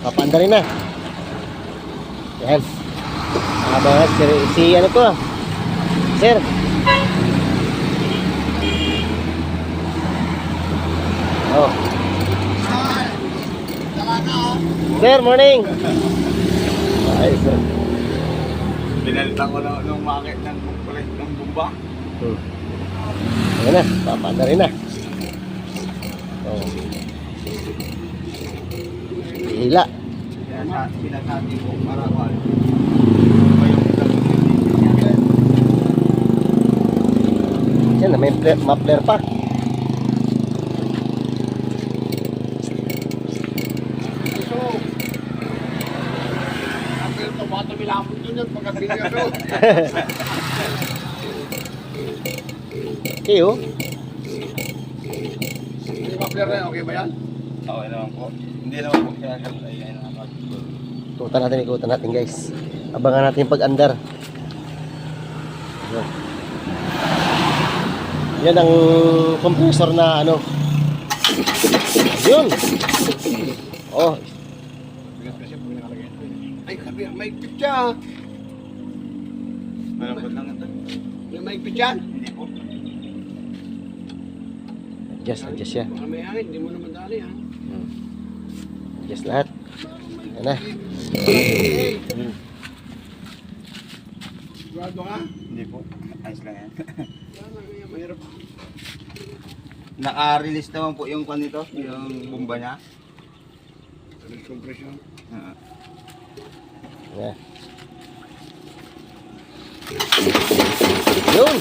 Papaanda rin na. Yan. Abangan si ano to, sir. Oh. Sir, morning. Ay, sir. Pinalitan ko na nung makit ng kulit ng bumba. Ayan na, papaanda rin na. Oh. Hila. Pinasabi ko para wala. Yan na, may muffler pa. Okay, oh. Okay ba yan? Okay naman po. Hindi naman po siya Ikutan natin guys. Abangan natin yung pag-andar. Yan ang compressor na ano. Yun. Oh. Ay, sabi, may pitya. Malambot lang ito. May pitya? Hindi po. Adjust siya. Baka may hangin, hindi mo naman dali ha. Adjust lahat. Yan na. Sigurado ka? Hindi po. Ayos lang yan. Mahirap. Naka-release naman po yung kwan nito, yung bomba niya. Release compression. Yan. Yun.